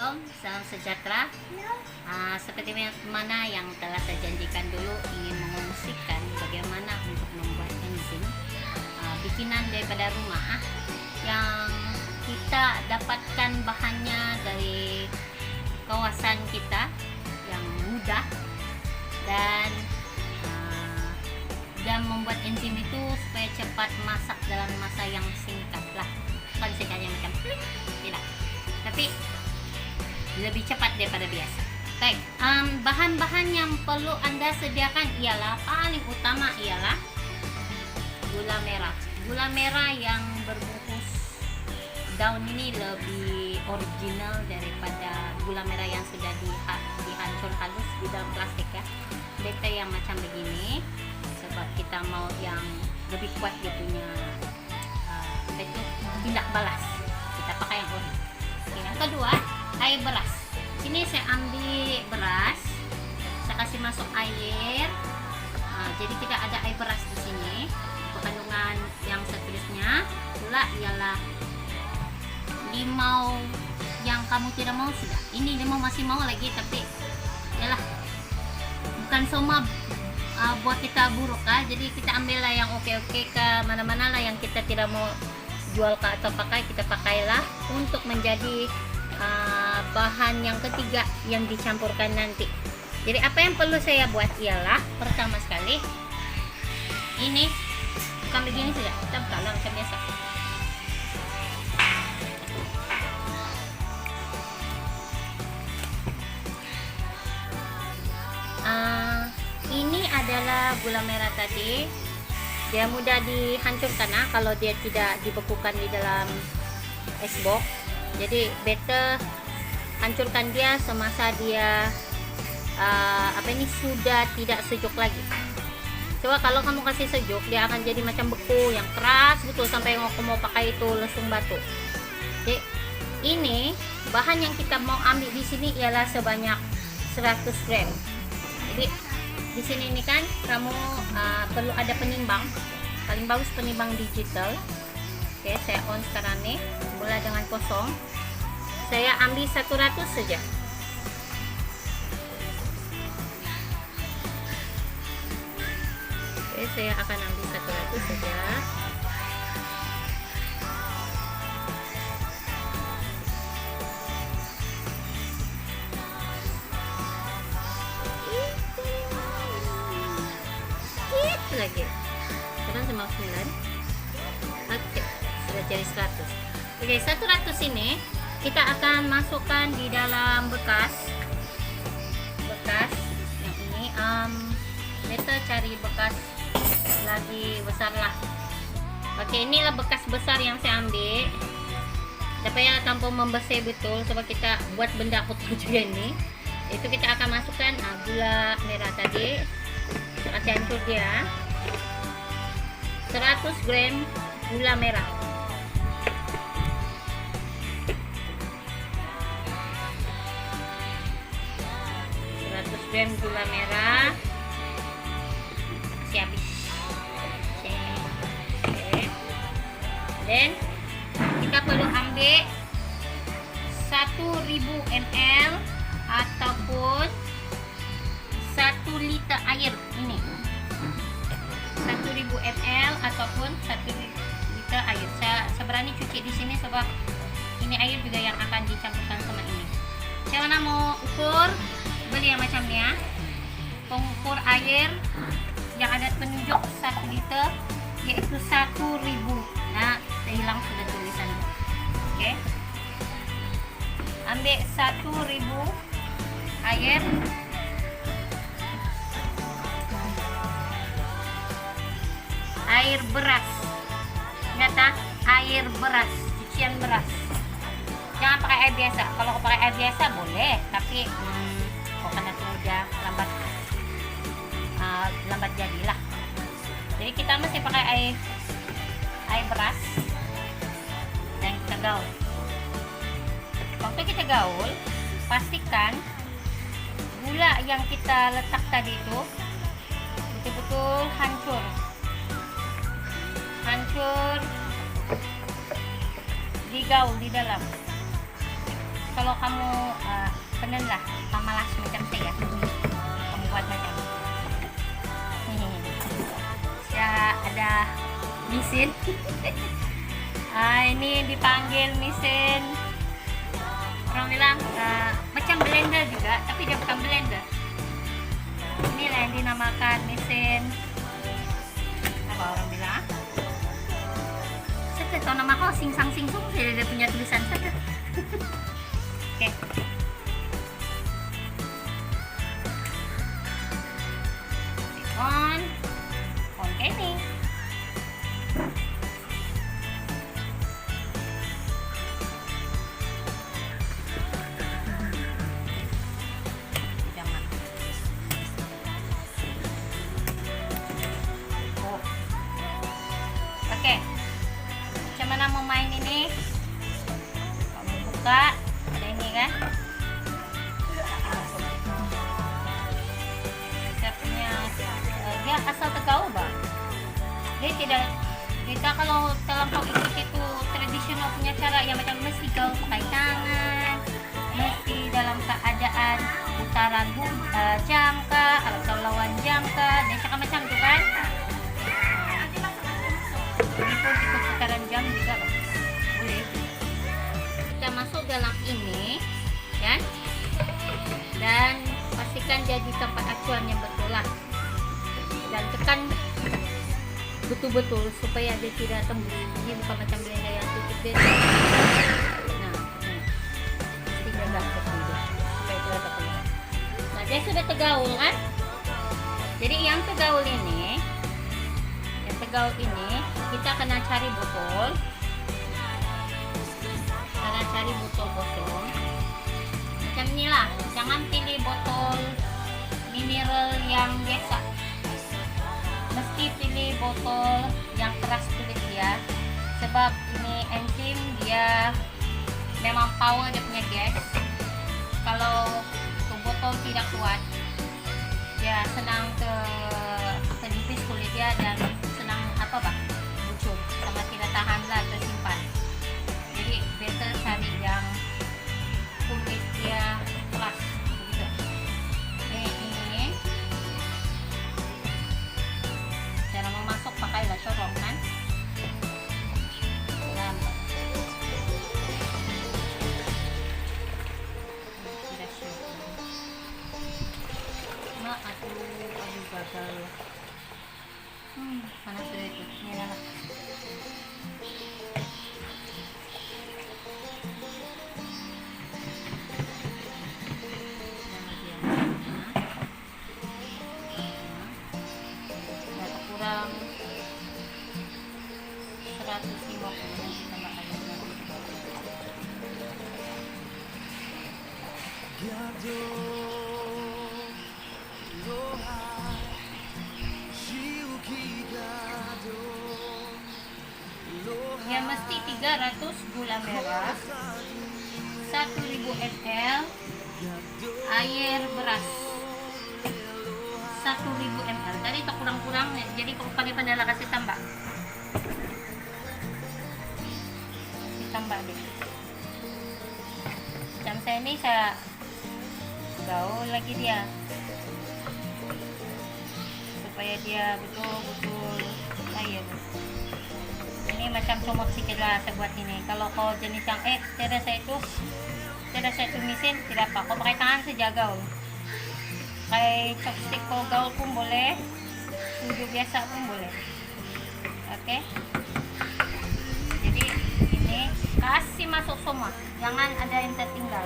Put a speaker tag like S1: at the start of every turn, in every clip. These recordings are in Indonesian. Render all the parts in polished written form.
S1: Salam sejahtera. Seperti mana yang telah saya janjikan dulu, ingin mengungsikan bagaimana untuk membuat enzim bikinan daripada rumah yang kita dapatkan bahannya dari kawasan kita yang mudah dan membuat enzim itu supaya cepat masak dalam masa yang singkat lah, bukan sekali macam klik, tidak, tapi lebih cepat daripada biasa. Baik, bahan-bahan yang perlu Anda sediakan ialah, paling utama ialah gula merah. Gula merah yang berbungkus daun ini lebih original daripada gula merah yang sudah dihancur halus di dalam plastik ya. Beta yang macam begini sebab kita mau yang lebih kuat dia punya tindak balas, kita pakai yang ori. Yang kedua, air beras. Sini saya ambil beras, saya kasih masuk air. Jadi tidak ada air beras di sini. Kandungan yang seterusnya pula ialah limau yang kamu tidak mau sudah. Ini limau masih mau lagi, tapi yalah, bukan semua buat kita buruk kah. Jadi kita ambil lah yang oke-oke ke mana-mana lah yang kita tidak mau jual ke atau pakai, kita pakailah untuk menjadi bahan yang ketiga yang dicampurkan nanti. Jadi apa yang perlu saya buat ialah, pertama sekali ini bukan begini saja, kita buka lah macam biasa. Ini adalah gula merah tadi. Dia mudah dihancurkan kalau dia tidak dibekukan di dalam es box. Jadi beta hancurkan dia semasa dia sudah tidak sejuk lagi. Coba kalau kamu kasih sejuk, dia akan jadi macam beku yang keras betul sampai aku mau pakai itu langsung batu. Jadi ini bahan yang kita mau ambil di sini ialah sebanyak 100 gram. Jadi di sini ini kan kamu perlu ada penimbang, paling bagus penimbang digital. Oke, saya on sekarang nih, mulai dengan kosong. Saya ambil 100 saja. Oke, saya akan ambil 100 saja. Itu lagi. Sekarang 99. Oke, sudah jadi 100. Oke, 100 ini kita akan masukkan di dalam bekas yang ini. Beta cari bekas lagi besar lah. Oke, inilah bekas besar yang saya ambil. Supaya tanpa membesar betul, sebab kita buat benda kotor juga ini. Itu kita akan masukkan gula merah tadi. Kita campur dia. 100 gram gula merah. 100 gram gula merah. Masih habis. Okay. Dan kita perlu ambil 1000 ml ataupun 1 liter air ini. 1000 ml ataupun 1 liter air. Saya berani cuci di sini sebab ini air juga yang akan dicampurkan sama ini. Saya mana mau ukur, beli yang macam ni ya. Pengukur air yang ada penunjuk 1 liter yaitu 1000. Nah, saya hilang sudah tulisan. Okey. Ambil 1000 air. Air beras. Ingat air beras, cucian beras. Jangan pakai air biasa. Kalau pakai air biasa boleh, tapi kok kena tunggu dia lambat jadilah. Jadi kita mesti pakai air beras dan kita gaul. Waktu kita gaul, pastikan gula yang kita letak tadi itu betul-betul hancur digaul di dalam. kalau kamu penan lah, pamalas macam saya, kamu buat macam ya ada mesin. Ini dipanggil mesin, orang bilang macam blender juga, tapi dia bukan blender. Inilah yang dinamakan mesin apa orang bilang? Saya tahu nama kau sing sang sing sung, dia punya tulisan saja. Oke. On ini. Jangan. Oh. Oke. Macam mana mau main ini? Kamu buka, ada ini kan? Saya punya dia asal Tegau, Bang. Dia tidak, kita kalau terlampau ikut itu tradisional punya cara ya, macam mesti kau pakai tangan, mesti dalam keadaan putaran jam kah atau lawan jam kah, dan cakap macam tu kan. Ini pun ikut putaran jam juga, Bang. Boleh. Kita masuk dalam ini kan, dan pastikan jadi tempat acuan yang betul lah, dan tekan betul-betul supaya dia tidak tembus. Ini bukan macam blender yang tutup dia. Nah, mesti jaga seperti itu supaya tidak terkeluar. Nah, dia sudah tergaul kan? Jadi yang tergaul ini, kita kena cari botol. Kena cari botol kosong. Macam inilah. Jangan pilih botol mineral yang biasa. Mesti pilih botol yang keras kulit dia, sebab ini enzim dia memang power dia punya gas. Kalau botol tidak kuat, dia senang menipis kulit dia dan senang bucuk, sama tidak tahan lah tersimpan. Jadi better cari yang kulit dia keras begitu. Ini cara memasuk pakailah corong kan. Aduh gagal. Panas sudah itu. Ini lah. Kurang 150 kita makan. Ya mesti 300 gula merah, 1000 ml air beras, 1000 ml. Tadi itu kurang-kurang, jadi kalau pandai-pandai lah kasih tambah. Ditambah deh. Jam saya ini saya gaul lagi dia supaya dia betul-betul air. Ini macam comot sikit lah saya buat ini. Kalau kau jenis yang tidak saya tumisin, tidak apa. Kau pakai tangan saja gaul. Pakai chopstick kau gaul pun boleh, sudu biasa pun boleh. Oke. Jadi ini kasih masuk semua, jangan ada yang tertinggal.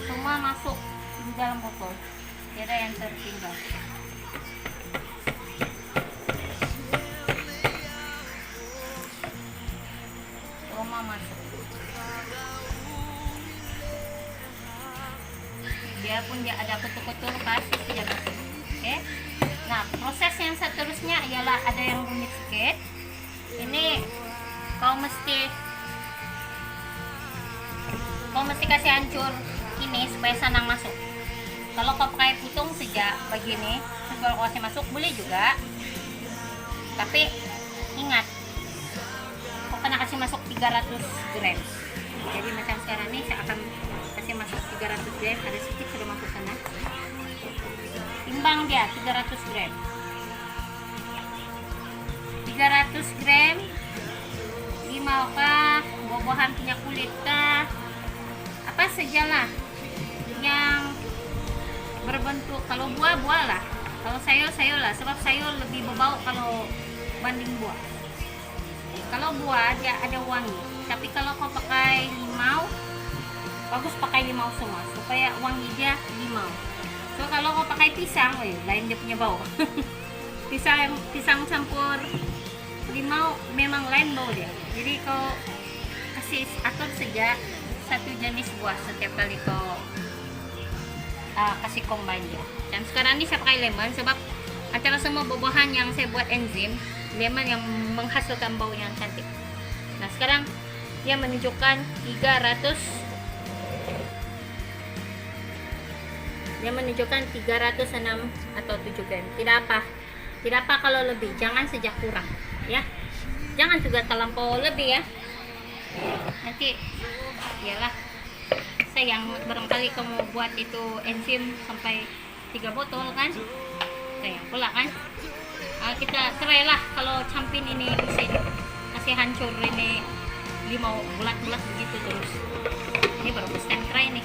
S1: Semua masuk di dalam botol, tidak ada yang tertinggal. Semua masuk. Biarpun dia ada ketul-ketul, kasih saja masuk. Oke. Nah, proses yang seterusnya ialah ada yang rumit sedikit. Ini kau mesti kasih hancur ini supaya senang masuk. Kalau kau pakai putung saja begini, kalau kau kasih masuk boleh juga. Tapi ingat, kau kena kasih kasih masuk 300 gram. Jadi macam sekarang ini saya akan kasih masuk 300 gram. Ada sedikit sudah masuk sana. Timbang dia 300 gram. 300 gram limau kah, buah-buahan punya kulit kah, apa sajalah yang berbentuk. Kalau buah lah, kalau sayur lah, sebab sayur lebih berbau kalau banding buah. Kalau buah dia ada wangi, tapi kalau kau pakai limau, bagus pakai limau semua supaya wangi dia limau. So kalau kau pakai pisang, lain dia punya bau. pisang campur limau memang lain bau dia. Jadi kau kasih atur saja satu jenis buah setiap kali kau kasih combine dia. Dan sekarang ini saya pakai lemon sebab antara semua buah-buahan yang saya buat enzim, lemon yang menghasilkan bau yang cantik. Nah sekarang dia menunjukkan 306 atau 7 gram. Tidak apa kalau lebih, jangan saja kurang ya. Jangan juga terlampau lebih ya. Nanti iyalah sayang, barangkali kamu buat itu enzim sampai 3 botol kan, sayang pula kan. Kita try lah kalau campin ini mesin kasih hancur ini limau bulat-bulat begitu terus. Ini baru first time try nih.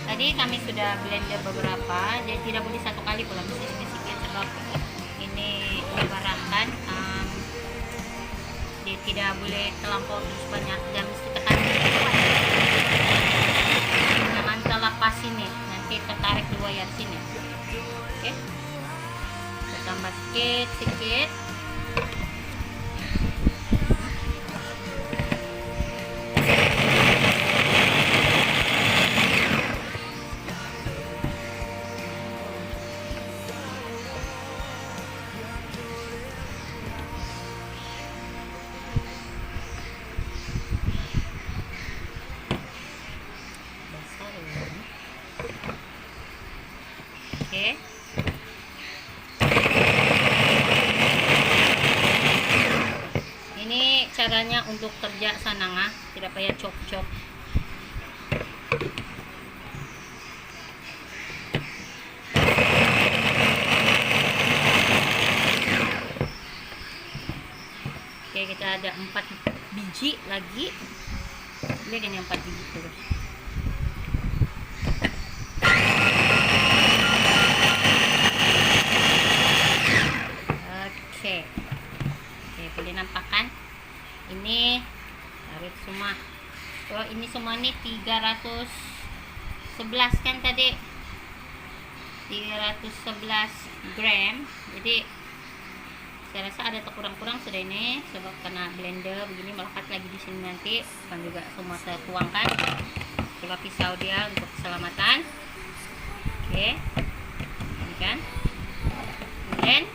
S1: Tadi kami sudah blender beberapa, jadi tidak boleh satu kali pula, mesti sedikit sebab ini lebaran. Dia tidak boleh terlampau terus banyak dan mesti tekan jangan terlepas sini, nanti tertarik di wayar sini. Oke, kita tambah sedikit. Oke. Ini caranya untuk kerja sananga, tidak payah cop-cop. Oke, kita ada 4 biji lagi. Lihat ini 4 biji terus. Oke, boleh nampak kan? Ini tarik semua. So, ini semua nih 311 kan tadi? 311 gram. Jadi saya rasa ada kurang-kurang sudah ini sebab kena blender begini melekat lagi di sini nanti. Kan juga semua saya tuangkan. Coba pisau dia untuk keselamatan. Oke. Ini kan? Kemudian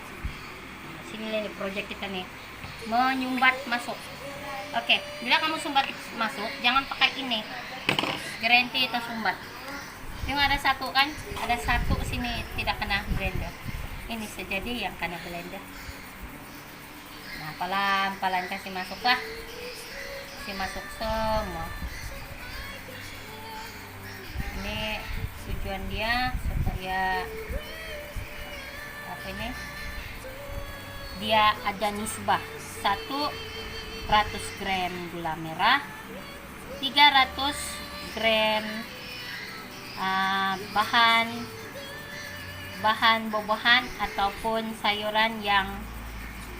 S1: ini project kita nih, menyumbat masuk. Oke, bila kamu sumbat masuk, jangan pakai ini garanti atau sumbat. Cuma ada satu kan, ada satu sini tidak kena blender. Ini sejadi yang kena blender. Nah, pelan-pelan kasih masuk lah, kasih masuk semua. Ini tujuan dia supaya apa ini? Dia ada nisbah 100 gram gula merah, 300 gram bahan buah-buahan ataupun sayuran yang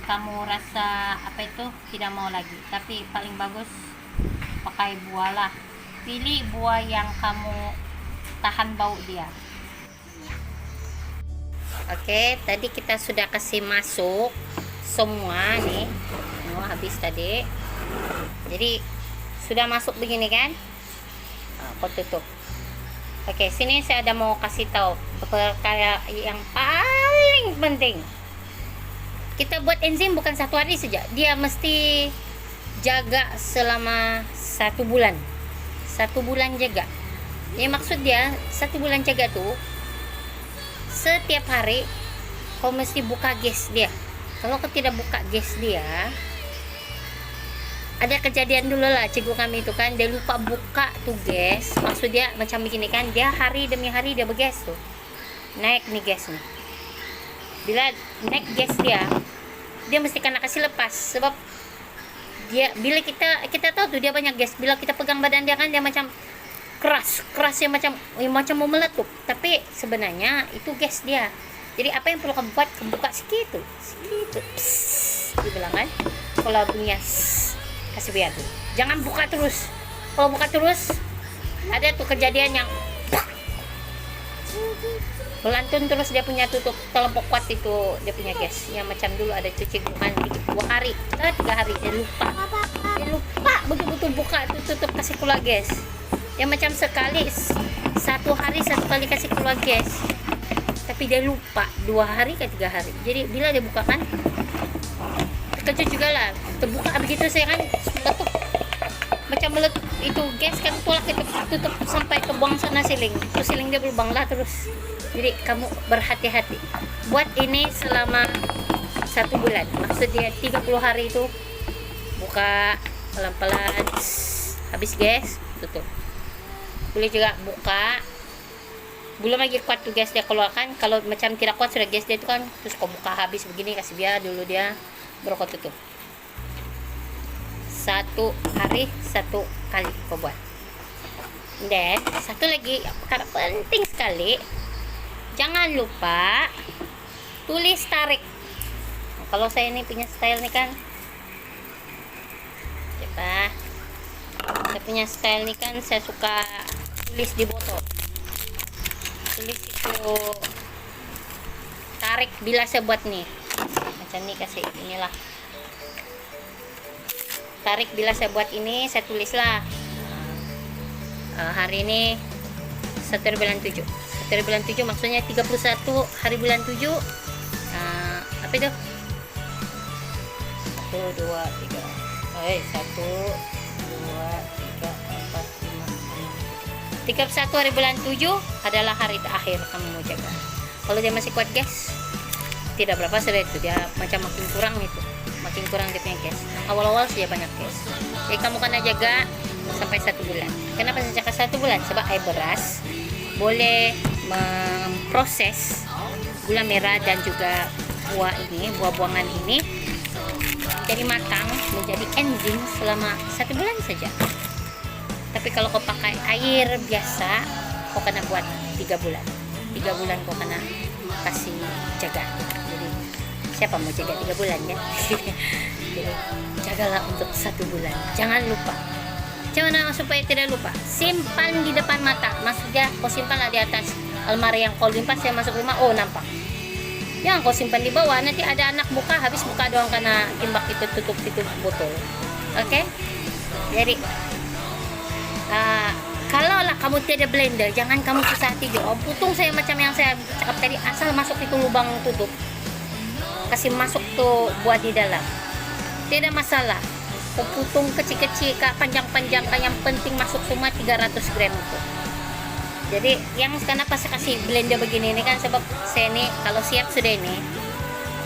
S1: kamu rasa apa itu tidak mau lagi, tapi paling bagus pakai buah lah. Pilih buah yang kamu tahan bau dia. Oke, tadi kita sudah kasih masuk semua nih. Habis tadi. Jadi sudah masuk begini kan? Aku tutup. Oke, sini saya ada mau kasih tahu perkara yang paling penting. Kita buat enzim bukan 1 hari saja. Dia mesti jaga selama 1 bulan. 1 bulan jaga. Ya maksud dia 1 bulan jaga tuh setiap hari kau mesti buka gas dia. kalau kau tidak buka gas dia, ada kejadian dulu lah cikgu kami itu kan, dia lupa buka tuh gas. Maksud dia macam begini kan, dia hari demi hari dia bergas tuh, naik nih gas nih. Bila naik gas dia mesti kena kasih lepas, sebab dia bila kita tahu tuh dia banyak gas, bila kita pegang badan dia kan dia macam keras ya, macam mau meletup, tapi sebenarnya itu gas dia. Jadi apa yang perlu kamu buat, kamu buka sedikit, dibilang kan, kalau bunyinya kasih biar tuh, jangan buka terus. Kalau buka terus ada tuh kejadian yang belantun terus dia punya tutup terlampau kuat itu, dia punya gas yang macam dulu ada cuci bukan 2 hari 3 hari dia lupa betul-betul buka tutup kasih keluar gas, yang macam sekali 1 hari 1 kali kasih keluar gas, tapi dia lupa 2 hari ke 3 hari. Jadi bila dia buka kan terkejut juga lah, terbuka begitu saya kan meletup, macam meletup itu gas kan, tolak itu tutup sampai ke buang sana siling, itu siling dia berlubang lah terus. Jadi kamu berhati-hati buat ini selama 1 bulan, maksud dia 30 hari itu buka pelan-pelan, habis gas tutup. Boleh juga buka, belum lagi kuat tuh gas dia keluarkan. Kalau macam tidak kuat sudah gas dia itu kan, terus kau buka habis begini, kasih biar dulu dia, baru kau tutup. 1 hari 1 kali kau buat. Dan satu lagi karena penting sekali, jangan lupa tulis tarik. Kalau saya ini punya style nih kan, siapa? Saya punya style nih kan, saya suka tulis di botol. Tulis itu tarik bila saya buat nih, macam ini kasih inilah. Tarik bila saya buat ini, saya tulislah hari ini 1 bulan 7. 1 bulan 7 maksudnya 31 hari bulan 7. Apa itu? 1, 2, 3. 1, 2, 3, 4, 5, 6. 31 hari bulan 7 adalah hari terakhir kamu mau jaga. Kalau dia masih kuat gas, tidak berapa sudah itu, dia macam makin kurang dia punya gas. Awal-awal saja banyak gas. Jadi kamu kena jaga sampai 1 bulan. Kenapa saya jaga 1 bulan? Sebab air beras boleh memproses gula merah dan juga buah-buahan ini jadi matang menjadi enzim selama 1 bulan saja. Tapi kalau kau pakai air biasa, kau kena buat 3 bulan. 3 bulan kau kena kasih jaga. Jadi siapa mau jaga 3 bulan ya? Jadi jagalah untuk 1 bulan. Jangan lupa. Gimana supaya tidak lupa? Simpan di depan mata. Maksudnya kau simpanlah di atas almari yang kau limpah. Saya masuk rumah, oh nampak. Jangan kau simpan di bawah, nanti ada anak buka, habis buka doang karena timbak itu tutup botol. Oke? Jadi kalau lah kamu tidak blender, jangan kamu susah hati. Putung saya macam yang saya cakap tadi, asal masuk itu lubang tutup, kasih masuk tuh buat di dalam, tidak masalah. Kau putung kecil-kecil, panjang-panjang, yang penting masuk semua 300 gram itu. Jadi yang kenapa saya kasih blender begini ini kan, sebab saya ini kalau siap sudah ini,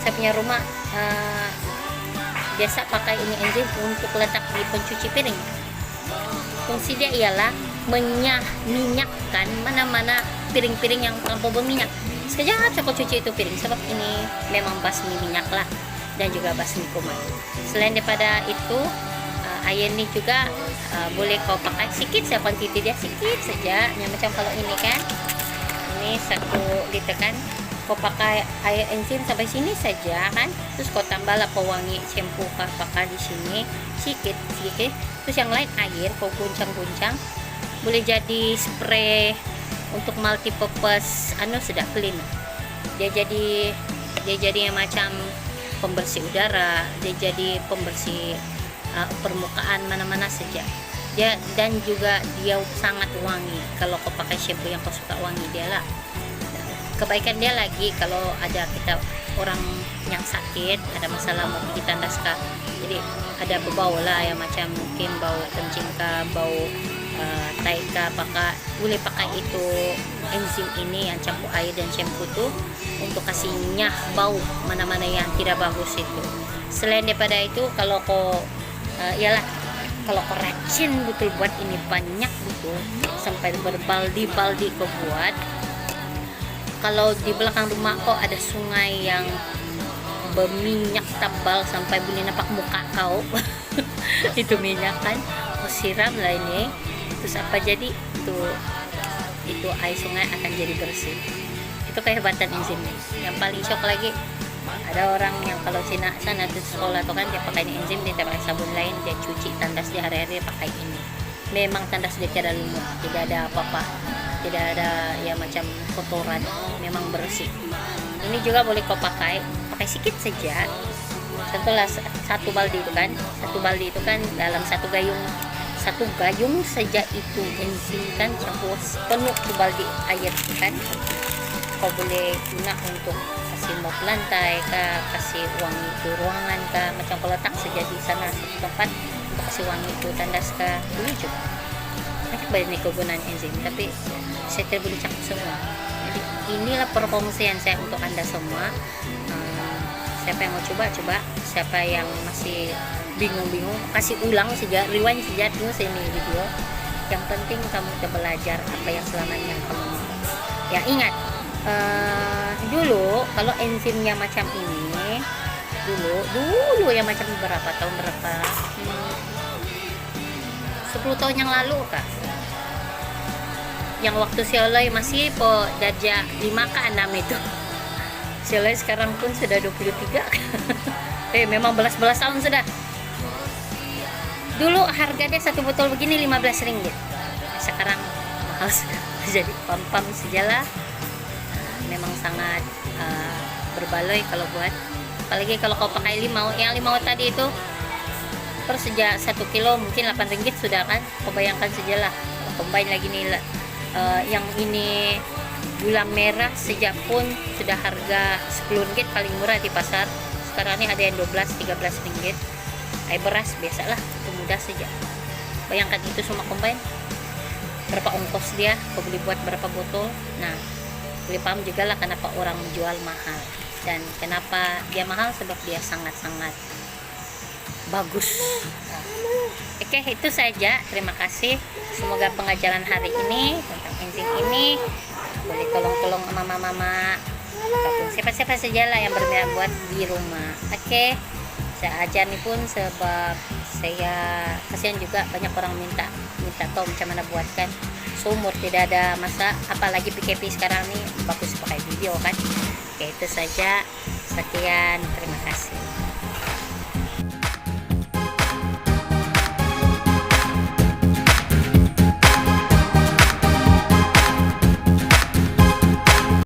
S1: saya punya rumah biasa pakai ini enzim untuk letak di pencuci piring. Fungsi dia ialah minyakkan mana-mana piring-piring yang terlampau berminyak. Sekejap saya cuci itu piring, sebab ini memang basmi minyak lah, dan juga basmi kuman. Selain daripada itu, air ini juga boleh kau pakai sedikit saja, kuantiti dia sedikit saja. Yang macam kalau ini kan, ini 1 liter kan, kau pakai air enzim sampai sini saja kan, terus kau tambahlah pewangi shampoo kau pakai di sini sedikit, terus yang lain air kau guncang-guncang, boleh jadi spray untuk multi purpose sudah clean. Dia jadi yang macam pembersih udara, dia jadi pembersih permukaan mana-mana saja. Dia dan juga dia sangat wangi. Kalau kau pakai shampoo yang kau suka wangi, dia lah. Kebaikan dia lagi kalau ada kita orang yang sakit, ada masalah mau pergi tandas kah, jadi ada berbau lah, yang macam mungkin bau kencing kah, bau tai kah, apakah boleh pakai itu enzim ini yang campur air dan shampoo tuh untuk kasihnya bau mana-mana yang tidak bagus itu. Selain daripada itu, kalau kau ialah kalau kau rajin betul buat ini banyak betul sampai berbaldi-baldi kau buat. Kalau di belakang rumah kau ada sungai yang berminyak tebal sampai boleh nampak muka kau itu minyak kan, kau siram lah ini, terus apa jadi itu air sungai akan jadi bersih. Itu kehebatan enzim. Yang paling shock lagi, ada orang yang kalau Cina sana di sekolah tuh kan dia pakai enzim, dia tidak pakai sabun lain, dia cuci tandas dia hari-hari pakai ini. Memang tandas dia tidak lumut, tidak ada apa-apa, tidak ada ya macam kotoran, memang bersih. Ini juga boleh kau pakai sedikit saja. Contohlah satu baldi itu kan dalam satu gayung saja itu enzim kan campur penuh di baldi air kan. Kau boleh guna untuk kasih mop lantai kah, kasih wangi itu ruangan kah, macam kau letak saja di sana satu tempat untuk kasih wangi itu tandas kah, boleh juga. Banyak banget kegunaan enzim, tapi saya tidak boleh cakap semua. Jadi inilah perkongsian saya untuk Anda semua. Siapa yang mau coba, siapa yang masih bingung-bingung, kasih ulang saja, rewind saja dulu ini video. Yang penting kamu sudah belajar apa yang selama ini kamu mau. Ya ingat, dulu kalau enzimnya macam ini, dulu yang macam berapa 10 tahun yang lalu kak, yang waktu Sioloi masih po darjah 5 ke 6 itu. Sioloi sekarang pun sudah 23 memang belas-belas tahun sudah. Dulu harganya satu botol begini 15 ringgit, sekarang mahal jadi pam-pam sejalah. Memang sangat berbaloi kalau buat, apalagi kalau kau pakai limau tadi itu per sejak 1 kilo mungkin 8 ringgit sudah kan. Kau bayangkan sejalah, combine lagi nih yang ini gula merah sejak pun sudah harga 10 ringgit paling murah di pasar. Sekarang ini ada yang 12-13 ringgit. Air beras biasalah, itu mudah saja. Bayangkan itu semua combine, berapa ongkos dia, kau beli buat berapa botol. Nah, boleh paham juga lah kenapa orang menjual mahal. Dan kenapa dia mahal, sebab dia sangat-sangat bagus. Oke, itu saja. Terima kasih. Semoga pengajaran hari ini tentang enzim ini boleh tolong mama-mama ataupun siapa-siapa sajalah yang berminat buat di rumah. Oke, saya ajar nih pun sebab saya kasihan juga banyak orang minta tahu macam mana buatkan. Sumur tidak ada masa, apalagi PKP sekarang nih bagus pakai video kan. Oke, itu saja. Sekian, terima kasih.